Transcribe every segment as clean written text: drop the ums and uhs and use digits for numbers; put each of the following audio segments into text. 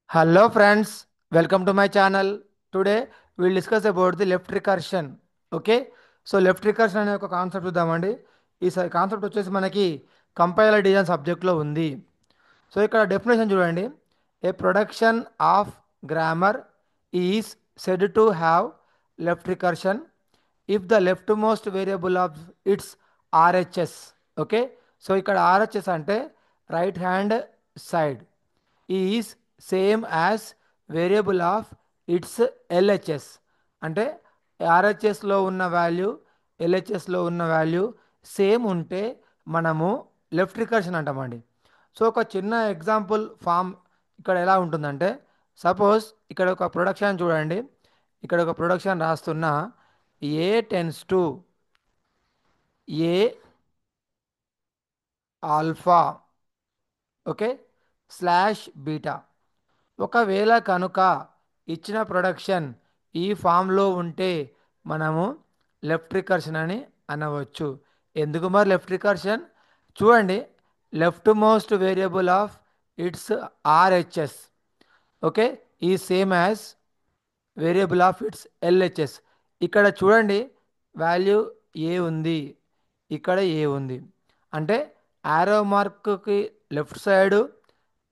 Hello friends, welcome to my channel. Today we'll discuss about the left recursion. Okay, so left recursion అనే ఒక concept చూద్దామండి. ఈ concept వచ్చేసి మనకి compiler design సబ్జెక్ట్లో ఉంది. సో ఇక్కడ డెఫినేషన్ చూడండి. A production of grammar is said to have left recursion if the leftmost variable of its RHS. Okay, so ఇక్కడ ఆర్హెచ్ఎస్ అంటే right hand side is same as variable of its LHS. అంటే ఆర్హెచ్ఎస్లో ఉన్న value ఎల్హెచ్ఎస్లో ఉన్న value same ఉంటే మనము left recursion అంటామండి. So ఒక చిన్న ఎగ్జాంపుల్ ఫామ్ ఇక్కడ ఎలా ఉంటుందంటే, సపోజ్ ఇక్కడ ఒక ప్రొడక్షన్ చూడండి. ఇక్కడ ఒక ప్రొడక్షన్ రాస్తున్న A tends to A alpha, okay, slash beta. ఒకవేళ కనుక ఇచ్చిన ప్రొడక్షన్ ఈ ఫామ్లో ఉంటే మనము లెఫ్ట్ రికర్షన్ అని అనవచ్చు. ఎందుకు మరి లెఫ్ట్ రికర్షన్? చూడండి, leftmost variable of its RHS, okay, ఈ same as variable of its LHS. ఇక్కడ చూడండి, వాల్యూ ఏ ఉంది, ఇక్కడ ఏ ఉంది. అంటే యారో మార్క్కి లెఫ్ట్ సైడు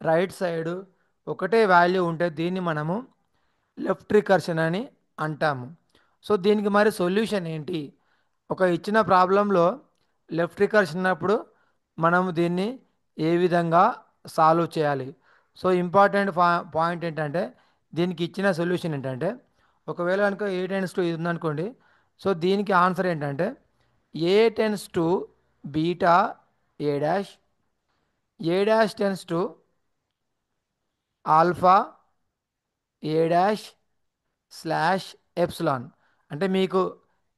రైట్ సైడు ఒకటే వాల్యూ ఉంటే దీన్ని మనము లెఫ్ట్ రికర్షన్ అని అంటాము. సో దీనికి మరి సొల్యూషన్ ఏంటి? ఒక ఇచ్చిన ప్రాబ్లంలో లెఫ్ట్ రికర్షన్ ఉన్నప్పుడు మనము దీన్ని ఏ విధంగా సాల్వ్ చేయాలి? సో ఇంపార్టెంట్ పాయింట్ ఏంటంటే, దీనికి ఇచ్చిన సొల్యూషన్ ఏంటంటే, ఒకవేళ కనుక ఏ టెన్స్ టు ఇది ఉందనుకోండి. సో దీనికి ఆన్సర్ ఏంటంటే A tends to beta A dash tends to alpha A dash slash epsilon. అంటే మీకు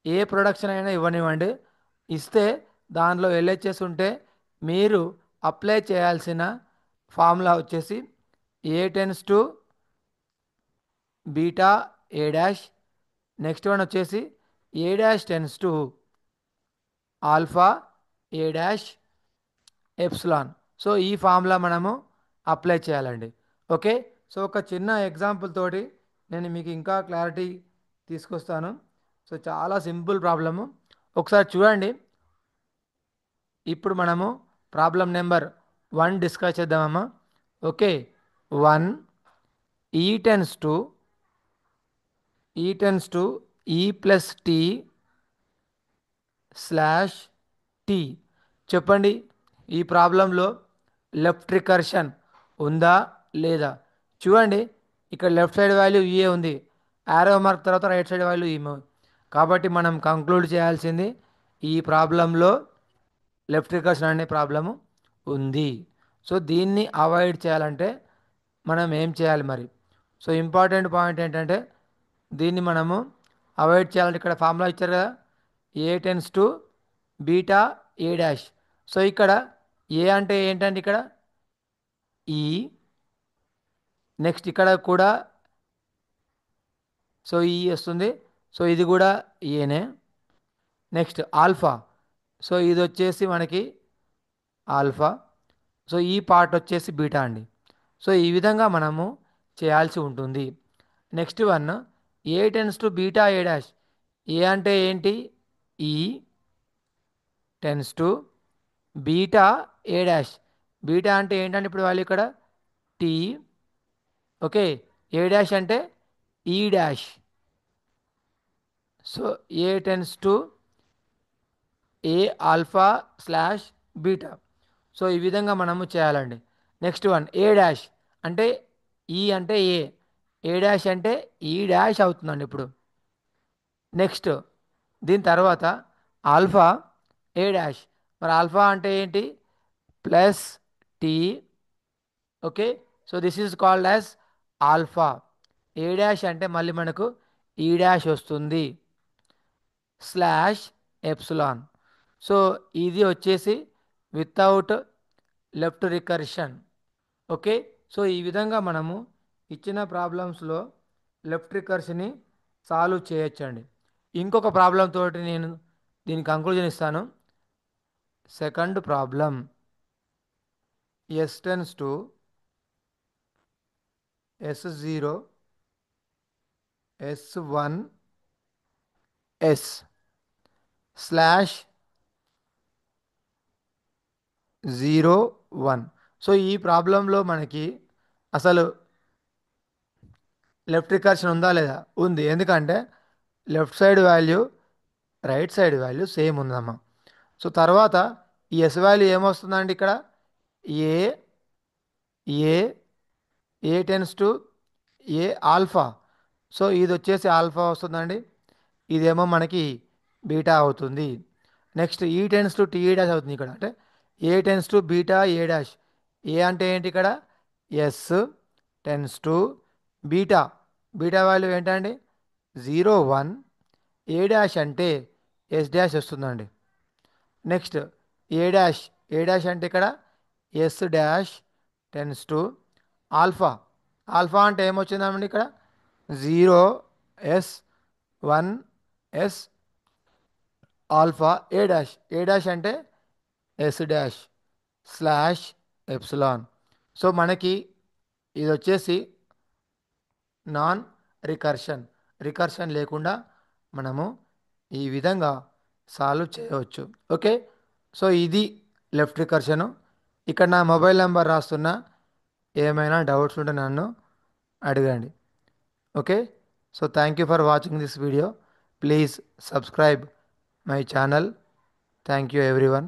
ఏ ప్రొడక్షన్ అయినా ఇవ్వనివ్వండి, ఇస్తే దానిలో ఎల్హెచ్ఎస్ ఉంటే మీరు అప్లై చేయాల్సిన ఫార్ములా వచ్చేసి A tends to beta A dash, next one వచ్చేసి A dash tends to alpha A dash epsilon. So ఈ ఫార్ములా మనము అప్లై చేయాలండి. ఓకే, సో ఒక చిన్న ఎగ్జాంపుల్ తోటి నేను మీకు ఇంకా క్లారిటీ తీసుకొస్తాను. సో చాలా సింపుల్ ప్రాబ్లము, ఒకసారి చూడండి. ఇప్పుడు మనము ప్రాబ్లం నెంబర్ 1 డిస్కస్ చేద్దామమ్మా. ఓకే, 1 ఈ టెన్స్ టు ఈ ప్లస్ టీ స్లాష్ టీ. చెప్పండి, ఈ ప్రాబ్లంలో లెఫ్ట్ రికర్షన్ ఉందా లేదా? చూడండి, ఇక్కడ లెఫ్ట్ సైడ్ వాల్యూ ఏ ఉంది, యారో మార్క్ తర్వాత రైట్ సైడ్ వాల్యూ ఈ. కాబట్టి మనం కంక్లూడ్ చేయాల్సింది ఈ ప్రాబ్లంలో లెఫ్ట్ రికర్షన్ అనే ప్రాబ్లము ఉంది. సో దీన్ని అవాయిడ్ చేయాలంటే మనం ఏం చేయాలి మరి? సో ఇంపార్టెంట్ పాయింట్ ఏంటంటే, దీన్ని మనము అవాయిడ్ చేయాలంటే ఇక్కడ ఫార్ములా ఇచ్చారు కదా, A tends to beta A dash. So ఇక్కడ ఏ అంటే ఏంటంటే ఇక్కడ ఈ, నెక్స్ట్ ఇక్కడ కూడా సో ఈ వస్తుంది. సో ఇది కూడా ఏనే. నెక్స్ట్ ఆల్ఫా, సో ఇది వచ్చేసి మనకి ఆల్ఫా. సో ఈ పార్ట్ వచ్చేసి బీటా అండి. సో ఈ విధంగా మనము చేయాల్సి ఉంటుంది. Next one A tends to beta A dash. A అంటే ఏంటి? ఈ tends to beta A dash. Beta అంటే ఏంటంటే ఇప్పుడు వాళ్ళు ఇక్కడ టీ, ఓకే, ఏ డాష్ అంటే ఈ dash. So A tends to A alpha slash beta. So ఈ విధంగా మనము చేయాలండి. నెక్స్ట్ వన్ ఏ డాష్ అంటే ఈ అంటే ఏ డాష్ అంటే ఈ డాష్ అవుతుందండి ఇప్పుడు. నెక్స్ట్ దీని తర్వాత ఆల్ఫా ఏ డాష్. మరి ఆల్ఫా అంటే ఏంటి? Plus T, okay. So this is called as alpha. A dash అంటే మళ్ళీ మనకు ఈ డాష్ వస్తుంది స్లాష్ ఎప్సిలాన్. సో ఇది వచ్చేసి without left recursion. Okay, so ఈ విధంగా మనము ఇచ్చిన ప్రాబ్లమ్స్లో లెఫ్ట్ రికర్షన్ని సాల్వ్ చేయొచ్చండి. ఇంకొక ప్రాబ్లం తోటి నేను దీనికి కంక్లూజన్ ఇస్తాను. Second problem S tends to S0 S1 S slash 0 1. సో ఈ ప్రాబ్లంలో మనకి అసలు లెఫ్ట్ రికర్షన్ ఉందా లేదా? ఉంది. ఎందుకంటే left side value right side value same ఉందమ్మా. సో తర్వాత ఈ ఎస్ వాల్యూ ఏమొస్తుందండి ఇక్కడ? A A A tends to A alpha. So ఇది వచ్చేసి ఆల్ఫా వస్తుందండి. ఇదేమో మనకి బీటా అవుతుంది. నెక్స్ట్ ఈ టెన్స్ టు టీ డాష్ అవుతుంది ఇక్కడ. అంటే A tends to beta A dash. A అంటే ఏంటి ఇక్కడ? S tends to beta. Beta value ఏంటండి? 0 1. ఏ డాష్ అంటే ఎస్ డాష్ వస్తుందండి. నెక్స్ట్ ఏ డాష్ అంటే ఇక్కడ S dash tends to alpha. Alpha అంటే ఏమొచ్చిందండి ఇక్కడ? 0 S 1 S alpha. A dash అంటే S dash slash epsilon. So మనకి ఇది వచ్చేసి నాన్ రికర్షన్. రికర్షన్ లేకుండా మనము ఈ విధంగా సాల్వ్ చేయవచ్చు. ఓకే. సో ఇది లెఫ్ట్ రికర్షను. ఇక్కడ నా మొబైల్ నెంబర్ రాస్తున్నా. ఏమైనా డౌట్స్ ఉంటే నన్ను అడగండి. Okay. So thank you for watching this video. Please subscribe my channel. Thank you everyone.